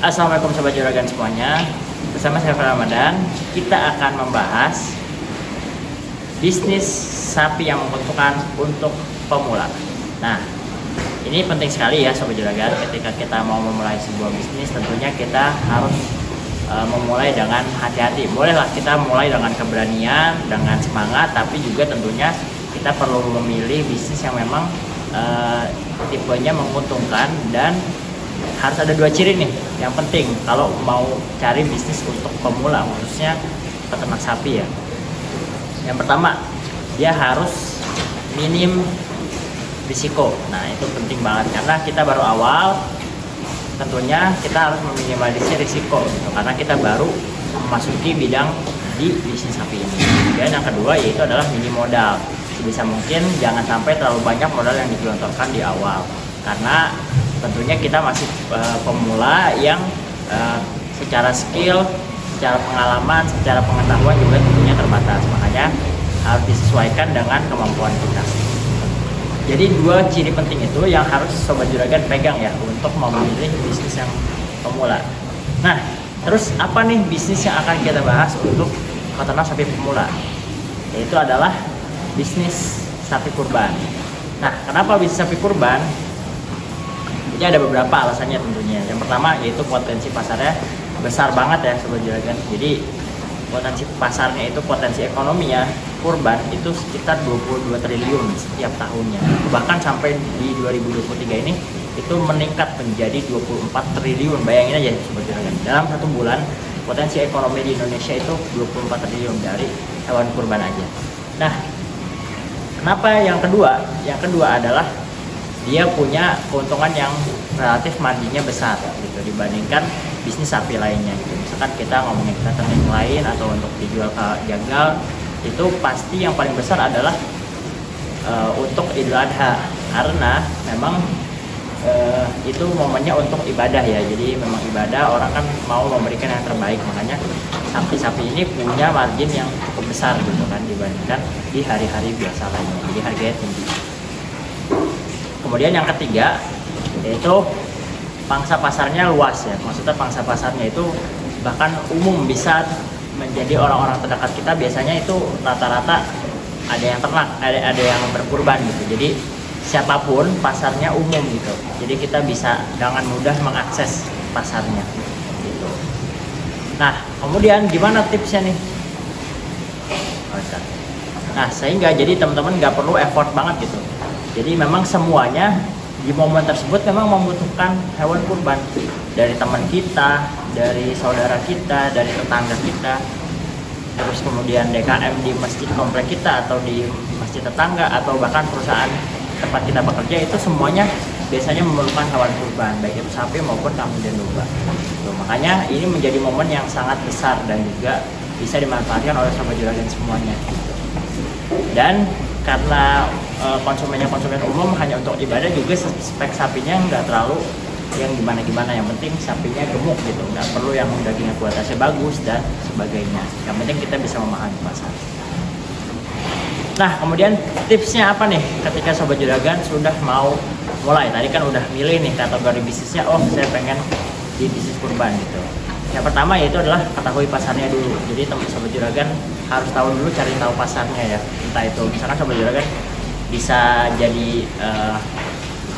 Assalamualaikum Sobat Juragan semuanya. Bersama saya Ramadan, kita akan membahas bisnis sapi yang menguntungkan untuk pemula. Nah, ini penting sekali ya Sobat Juragan. Ketika kita mau memulai sebuah bisnis, tentunya kita harus memulai dengan hati-hati. Bolehlah kita mulai dengan keberanian, dengan semangat, tapi juga tentunya kita perlu memilih bisnis yang memang tipenya menguntungkan, dan harus ada dua ciri nih yang penting kalau mau cari bisnis untuk pemula, khususnya peternak sapi ya. Yang pertama, dia harus minim risiko. Nah, itu penting banget karena kita baru awal, tentunya kita harus meminimalisir risiko gitu, karena kita baru memasuki bidang di bisnis sapi ini. Dan yang kedua yaitu adalah minim modal. Sebisa mungkin jangan sampai terlalu banyak modal yang digelontorkan di awal, karena tentunya kita masih pemula yang secara skill, secara pengalaman, secara pengetahuan juga tentunya terbatas. Makanya harus disesuaikan dengan kemampuan kita. Jadi dua ciri penting itu yang harus Sobat Juragan pegang ya untuk memilih bisnis yang pemula. Nah, terus apa nih bisnis yang akan kita bahas untuk peternak sapi pemula? Yaitu adalah bisnis sapi kurban. Nah, kenapa bisnis sapi kurban? Jadi ada beberapa alasannya tentunya. Yang pertama yaitu potensi pasarnya besar banget ya Sobat Juragan. Jadi potensi pasarnya itu, potensi ekonominya kurban itu sekitar 22 triliun setiap tahunnya. Bahkan sampai di 2023 ini itu meningkat menjadi 24 triliun. Bayangin aja Sobat Juragan. Dalam satu bulan potensi ekonomi di Indonesia itu 24 triliun dari hewan kurban aja. Nah, kenapa yang kedua? Yang kedua adalah dia punya keuntungan yang relatif marginnya besar gitu dibandingkan bisnis sapi lainnya gitu. Misalkan kita ngomongin ternak lain atau untuk dijual ke jagal, itu pasti yang paling besar adalah untuk Idul Adha, karena memang itu momennya untuk ibadah ya. Jadi memang ibadah, orang kan mau memberikan yang terbaik, makanya sapi-sapi ini punya margin yang cukup besar gitu kan dibandingkan di hari-hari biasa lainnya. Jadi harganya tinggi. Kemudian yang ketiga yaitu pangsa pasarnya luas ya. Maksudnya pangsa pasarnya itu bahkan umum, bisa menjadi orang-orang terdekat kita. Biasanya itu rata-rata ada yang ternak, ada yang berkurban gitu. Jadi siapapun pasarnya umum gitu. Jadi kita bisa dengan mudah mengakses pasarnya gitu. Nah, kemudian gimana tipsnya nih? Nah, sehingga jadi teman-teman nggak perlu effort banget gitu. Jadi memang semuanya di momen tersebut memang membutuhkan hewan kurban. Dari teman kita, dari saudara kita, dari tetangga kita, terus kemudian DKM di masjid komplek kita atau di masjid tetangga, atau bahkan perusahaan tempat kita bekerja, itu semuanya biasanya memerlukan hewan kurban, baik itu sapi maupun kambing dan domba. Makanya ini menjadi momen yang sangat besar dan juga bisa dimanfaatkan oleh Sobat Juragan semuanya. Dan karena konsumennya konsumen umum hanya untuk ibadah, juga spek sapinya nggak terlalu yang gimana-gimana. Yang penting sapinya gemuk gitu, nggak perlu yang dagingnya kualitasnya bagus dan sebagainya. Yang penting kita bisa memahami pasar. Nah, kemudian tipsnya apa nih ketika Sobat Juragan sudah mau mulai? Tadi kan udah milih nih kategori bisnisnya, oh saya pengen di bisnis kurban gitu. Yang pertama yaitu adalah ketahui pasarnya dulu. Jadi teman Sobat Juragan harus tahu dulu, cari tahu pasarnya ya. Entah itu misalkan Sobat Juragan bisa jadi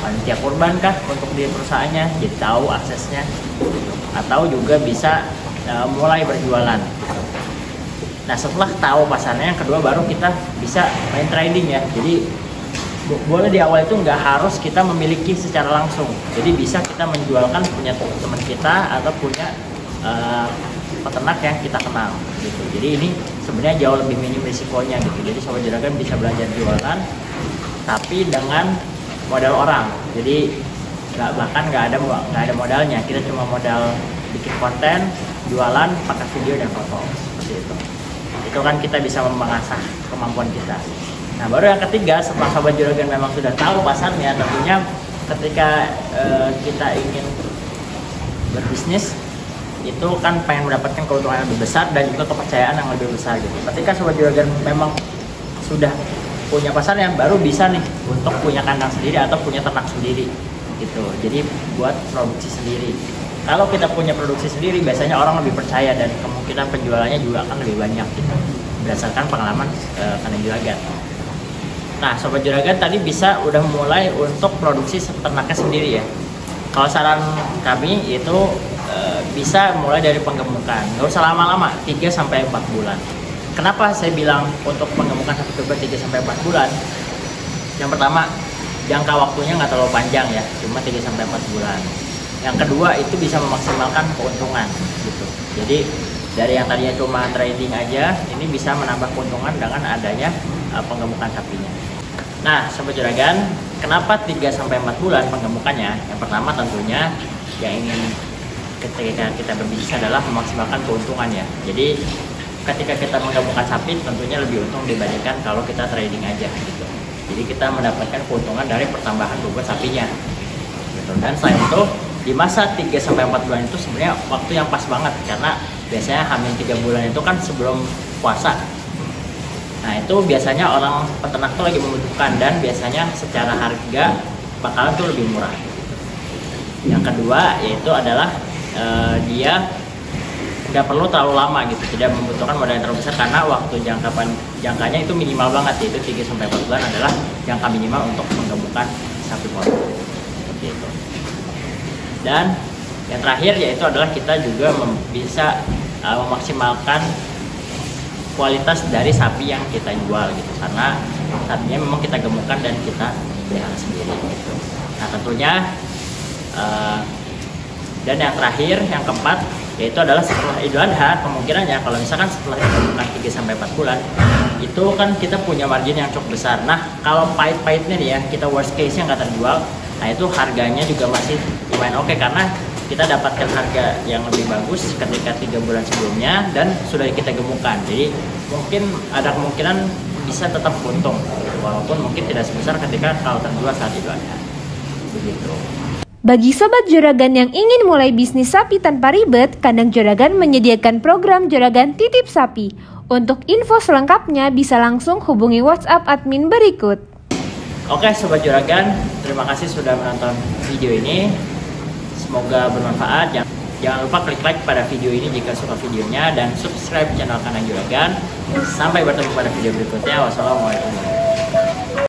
panitia kurban kah untuk di perusahaannya, jadi tahu aksesnya, atau juga bisa mulai berjualan. Nah, setelah tahu pasarnya, yang kedua baru kita bisa main trading ya. Jadi boleh di awal itu nggak harus kita memiliki secara langsung. Jadi bisa kita menjualkan punya teman kita atau punya peternak yang kita kenal gitu. Jadi ini sebenarnya jauh lebih minim risikonya gitu. Jadi Sobat Juragan bisa belajar jualan tapi dengan modal orang. Jadi bahkan nggak ada modalnya, kita cuma modal bikin konten, jualan, pakai video dan foto seperti itu. Itu kan kita bisa mengasah kemampuan kita. Nah, baru yang ketiga, setelah Sobat Juragan memang sudah tahu pasarnya, tentunya ketika kita ingin berbisnis itu kan pengen mendapatkan keuntungan yang lebih besar dan juga kepercayaan yang lebih besar gitu. Ketika Sobat Juragan memang sudah punya pasar yang baru bisa nih untuk punya kandang sendiri atau punya ternak sendiri gitu. Jadi buat produksi sendiri. Kalau kita punya produksi sendiri, biasanya orang lebih percaya dan kemungkinan penjualannya juga akan lebih banyak gitu, berdasarkan pengalaman kandang juragan. Nah, sobat juragan tadi udah mulai untuk produksi ternaknya sendiri ya. Kalau saran kami itu bisa mulai dari penggemukan, nggak usah lama-lama, 3-4 bulan. Kenapa saya bilang untuk penggemukan sapi peribet 3-4 bulan? Yang pertama, jangka waktunya nggak terlalu panjang ya, cuma 3-4 bulan. Yang kedua, itu bisa memaksimalkan keuntungan gitu. Jadi dari yang tadinya cuma trading aja, ini bisa menambah keuntungan dengan adanya penggemukan sapinya. Nah, sobat juragan, kenapa 3-4 bulan penggemukannya? Yang pertama tentunya yang ingin ketika kita berbisnis adalah memaksimalkan keuntungan ya. Jadi ketika kita menggemukkan sapi tentunya lebih untung dibandingkan kalau kita trading aja gitu. Jadi kita mendapatkan keuntungan dari pertambahan bobot sapinya gitu. Dan selain itu di masa 3-4 bulan itu sebenarnya waktu yang pas banget, karena biasanya hamil 3 bulan itu kan sebelum puasa. Nah, itu biasanya orang peternak tuh lagi membutuhkan, dan biasanya secara harga bakalan tuh lebih murah gitu. Yang kedua yaitu adalah dia nggak perlu terlalu lama gitu, tidak membutuhkan modal yang terlalu besar, karena waktu jangkanya itu minimal banget, yaitu 3-4 bulan adalah jangka minimal untuk menggemukkan sapi modal seperti itu. Dan yang terakhir yaitu adalah kita juga bisa memaksimalkan kualitas dari sapi yang kita jual gitu, karena sapinya memang kita gemukkan dan kita pelihara sendiri gitu. Nah tentunya dan yang terakhir, yang keempat, yaitu adalah setelah Idul Adha, kemungkinannya kalau misalkan setelah gemukkan 3-4 bulan itu kan kita punya margin yang cukup besar. Nah kalau pahit-pahitnya nih ya, kita worst case nya nggak terjual, nah itu harganya juga masih lumayan oke, karena kita dapatkan harga yang lebih bagus ketika 3 bulan sebelumnya dan sudah kita gemukkan. Jadi mungkin ada kemungkinan bisa tetap untung, walaupun mungkin tidak sebesar ketika kalau terjual saat itu ada. Begitu. Bagi sobat juragan yang ingin mulai bisnis sapi tanpa ribet, kandang juragan menyediakan program juragan titip sapi. Untuk info selengkapnya bisa langsung hubungi WhatsApp admin berikut. Oke sobat juragan, terima kasih sudah menonton video ini. Semoga bermanfaat. Jangan lupa klik like pada video ini jika suka videonya, dan subscribe channel kandang juragan. Sampai bertemu pada video berikutnya. Wassalamualaikum warahmatullahi wabarakatuh.